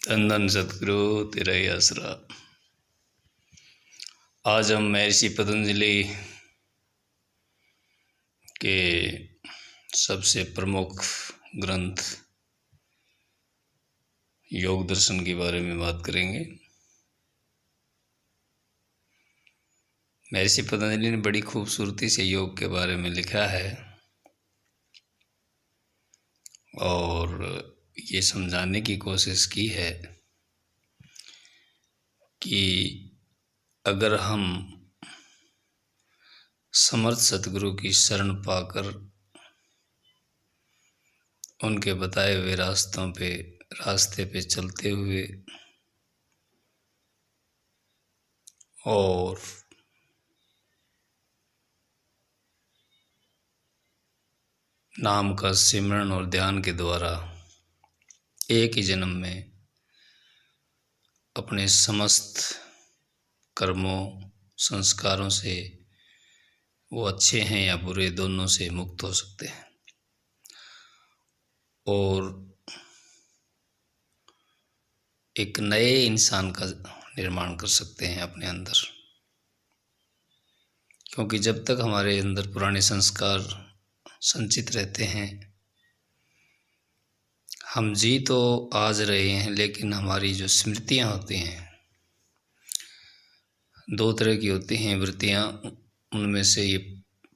धन धन सतगुरु तेरा ही आसरा। आज हम महर्षि पतंजलि के सबसे प्रमुख ग्रंथ योग दर्शन के बारे में बात करेंगे। महर्षि पतंजलि ने बड़ी खूबसूरती से योग के बारे में लिखा है और ये समझाने की कोशिश की है कि अगर हम समर्थ सतगुरु की शरण पाकर उनके बताए हुए रास्ते पे चलते हुए और नाम का सिमरन और ध्यान के द्वारा एक ही जन्म में अपने समस्त कर्मों संस्कारों से वो अच्छे हैं या बुरे दोनों से मुक्त हो सकते हैं और एक नए इंसान का निर्माण कर सकते हैं अपने अंदर। क्योंकि जब तक हमारे अंदर पुराने संस्कार संचित रहते हैं, हम जी तो आज रहे हैं, लेकिन हमारी जो स्मृतियाँ होती हैं दो तरह की होती हैं वृत्तियाँ। उनमें से ये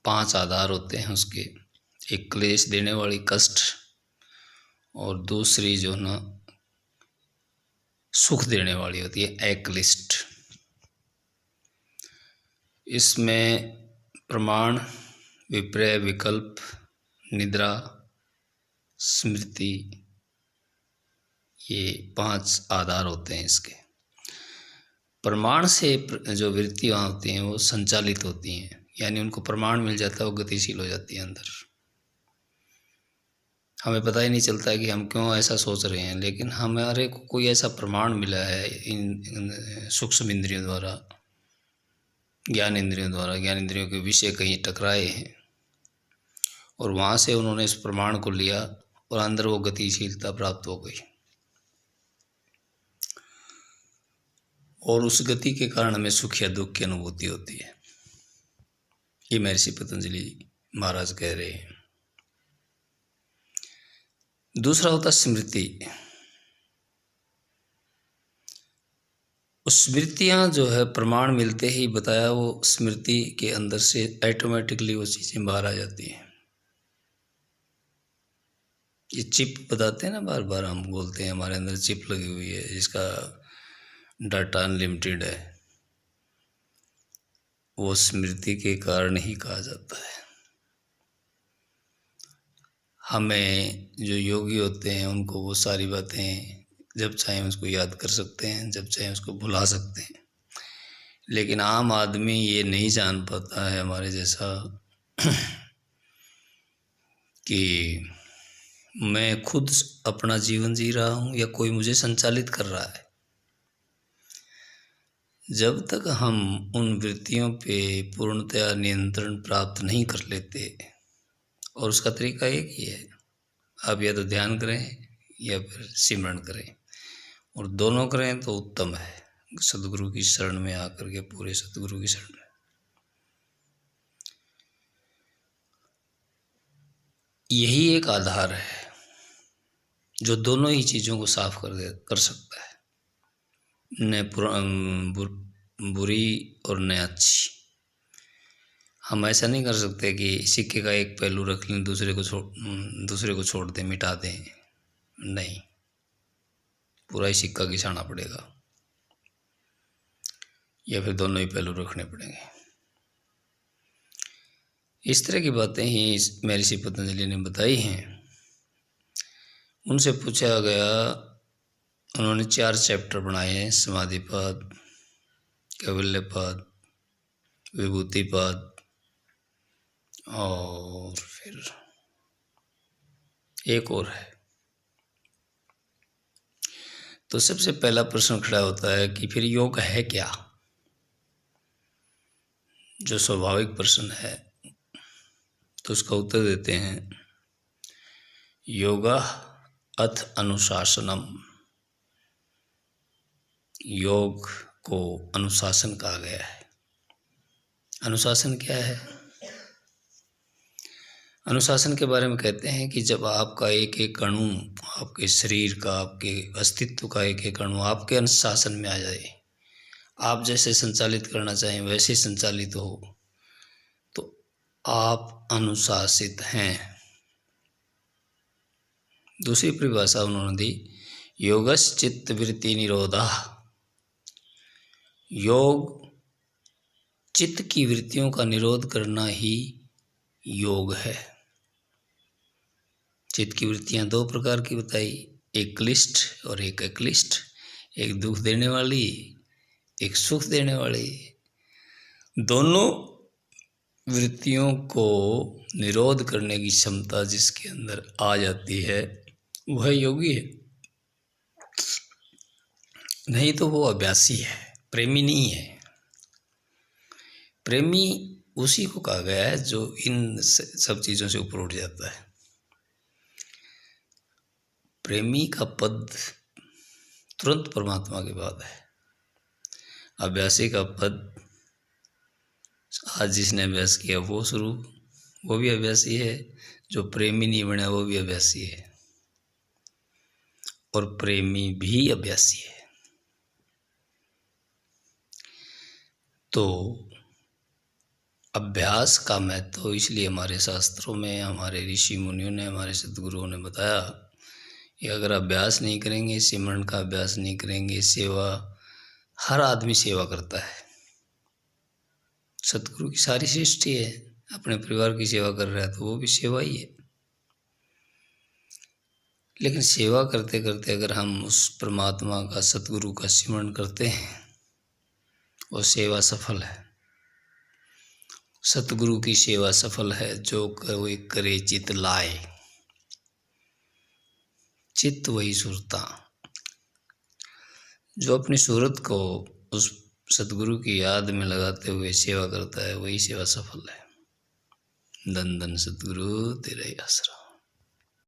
5 आधार होते हैं उसके। एक क्लेश देने वाली कष्ट, और दूसरी जो ना सुख देने वाली होती है एक्लिष्ट। इसमें प्रमाण, विपर्य, विकल्प, निद्रा, स्मृति, ये 5 आधार होते हैं इसके। प्रमाण से जो वृत्तियाँ होती हैं वो संचालित होती हैं, यानी उनको प्रमाण मिल जाता है, वो गतिशील हो जाती है अंदर। हमें पता ही नहीं चलता है कि हम क्यों ऐसा सोच रहे हैं, लेकिन हमारे को कोई ऐसा प्रमाण मिला है इन सूक्ष्म इंद्रियों द्वारा, ज्ञान इंद्रियों के विषय कहीं टकराए हैं और वहाँ से उन्होंने इस प्रमाण को लिया और अंदर वो गतिशीलता प्राप्त हो गई और उस गति के कारण हमें सुख या दुख की अनुभूति होती है। ये महर्षि पतंजलि महाराज कह रहे हैं। दूसरा होता स्मृति। स्मृतियाँ जो है प्रमाण मिलते ही बताया, वो स्मृति के अंदर से ऑटोमेटिकली वो चीज़ें बाहर आ जाती हैं। ये चिप बताते हैं ना, बार बार हम बोलते हैं हमारे अंदर चिप लगी हुई है जिसका डाटा अनलिमिटेड है, वो स्मृति के कारण ही कहा जाता है। हमें जो योगी होते हैं उनको वो सारी बातें जब चाहें उसको याद कर सकते हैं, जब चाहें उसको भुला सकते हैं, लेकिन आम आदमी ये नहीं जान पाता है हमारे जैसा कि मैं खुद अपना जीवन जी रहा हूँ या कोई मुझे संचालित कर रहा है। जब तक हम उन वृत्तियों पे पूर्णतया नियंत्रण प्राप्त नहीं कर लेते, और उसका तरीका एक ही है, आप या तो ध्यान करें या फिर सिमरन करें, और दोनों करें तो उत्तम है। सतगुरु की शरण में आकर के, पूरे सतगुरु की शरण में, यही एक आधार है जो दोनों ही चीज़ों को साफ कर सकता है, न बुरी और न अच्छी। हम ऐसा नहीं कर सकते कि सिक्के का एक पहलू रख लें, दूसरे को छोड़ दें, मिटा दें। नहीं, पूरा ही सिक्का घिसाना पड़ेगा या फिर दोनों ही पहलू रखने पड़ेंगे। इस तरह की बातें ही महर्षि पतंजलि ने बताई हैं। उनसे पूछा गया, उन्होंने 4 चैप्टर बनाए हैं, समाधिपाद, कैवल्यपाद, विभूतिपाद और फिर एक और है। तो सबसे पहला प्रश्न खड़ा होता है कि फिर योग है क्या? जो स्वाभाविक प्रश्न है, तो उसका उत्तर देते हैं, योगा अथ अनुशासनम। योग को अनुशासन कहा गया है। अनुशासन क्या है? अनुशासन के बारे में कहते हैं कि जब आपका एक एक अणु, आपके शरीर का, आपके अस्तित्व का एक एक अणु आपके अनुशासन में आ जाए, आप जैसे संचालित करना चाहें वैसे संचालित हो, तो आप अनुशासित हैं। दूसरी परिभाषा उन्होंने दी, योगस् चित्त वृत्ति निरोधा। योग चित्त की वृत्तियों का निरोध करना ही योग है। चित्त की वृत्तियां दो प्रकार की बताई, एक क्लिष्ट और एक अक्लिष्ट, एक दुख देने वाली, एक सुख देने वाली। दोनों वृत्तियों को निरोध करने की क्षमता जिसके अंदर आ जाती है वह योगी है, नहीं तो वो अभ्यासी है, प्रेमी नहीं है। प्रेमी उसी को कहा गया है जो इन सब चीज़ों से ऊपर उठ जाता है। प्रेमी का पद तुरंत परमात्मा के बाद है। अभ्यासी का पद आज जिसने अभ्यास किया वो भी अभ्यासी है, जो प्रेमी नहीं बना वो भी अभ्यासी है, और प्रेमी भी अभ्यासी है। तो अभ्यास का महत्व इसलिए हमारे शास्त्रों में, हमारे ऋषि मुनियों ने, हमारे सद्गुरुओं ने बताया कि अगर अभ्यास नहीं करेंगे, सिमरन का अभ्यास नहीं करेंगे, सेवा, हर आदमी सेवा करता है। सतगुरु की सारी सृष्टि है, अपने परिवार की सेवा कर रहा है तो वो भी सेवा ही है। लेकिन सेवा करते करते अगर हम उस परमात्मा का, सतगुरु का सिमरन करते हैं, वो सेवा सफल है। सतगुरु की सेवा सफल है, जो कोई करे चित लाए। चित्त वही सुरता, जो अपनी सूरत को उस सतगुरु की याद में लगाते हुए सेवा करता है, वही सेवा सफल है। धन धन सतगुरु तेरा ही आसरा।